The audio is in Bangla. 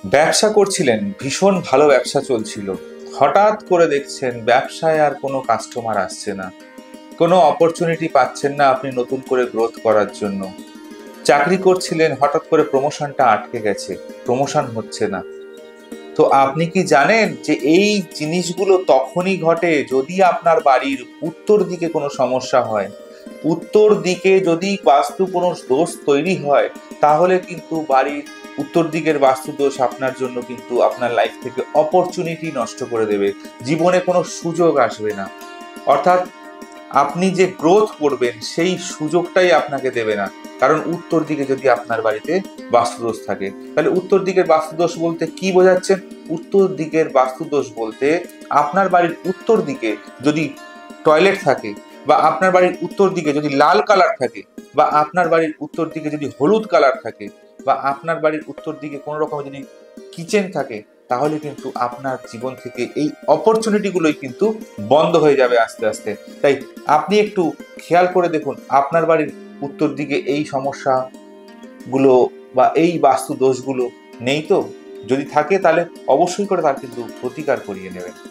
ব্যবসা করছিলেন, ভীষণ ভালো ব্যবসা চলছিল। হঠাৎ করে দেখছেন ব্যবসায় আর কোনো কাস্টমার আসছে না, কোনো অপরচুনিটি পাচ্ছেন না আপনি নতুন করে গ্রোথ করার জন্য। চাকরি করছিলেন, হঠাৎ করে প্রমোশনটা আটকে গেছে, প্রমোশন হচ্ছে না। তো আপনি কি জানেন যে এই জিনিসগুলো তখনই ঘটে যদি আপনার বাড়ির উত্তর দিকে কোনো সমস্যা হয়। উত্তর দিকে যদি বাস্তু কোনো দোষ তৈরি হয়, তাহলে কিন্তু বাড়ির উত্তর দিকের বাস্তু দোষ আপনার জন্য কিন্তু আপনার লাইফ থেকে অপরচুনিটি নষ্ট করে দেবে, জীবনে কোনো সুযোগ আসবে না। অর্থাৎ আপনি যে গ্রোথ করবেন সেই সুযোগটাই আপনাকে দেবে না। কারণ উত্তর দিকে যদি আপনার বাড়িতে বাস্তুদোষ থাকে, তাহলে উত্তর দিকের বাস্তুদোষ বলতে কি বোঝাচ্ছেন? উত্তর দিকের বাস্তুদোষ বলতে আপনার বাড়ির উত্তর দিকে যদি টয়লেট থাকে, বা আপনার বাড়ির উত্তর দিকে যদি লাল কালার থাকে, বা আপনার বাড়ির উত্তর দিকে যদি হলুদ কালার থাকে, বা আপনার বাড়ির উত্তর দিকে কোনো রকম যদি কিচেন থাকে, তাহলে কিন্তু আপনার জীবন থেকে এই অপরচুনিটিগুলোই কিন্তু বন্ধ হয়ে যাবে আস্তে আস্তে। তাই আপনি একটু খেয়াল করে দেখুন আপনার বাড়ির উত্তর দিকে এই সমস্যাগুলো বা এই বাস্তু দোষগুলো নেই তো। যদি থাকে তাহলে অবশ্যই করে তার কিন্তু প্রতিকার করিয়ে নেবেন।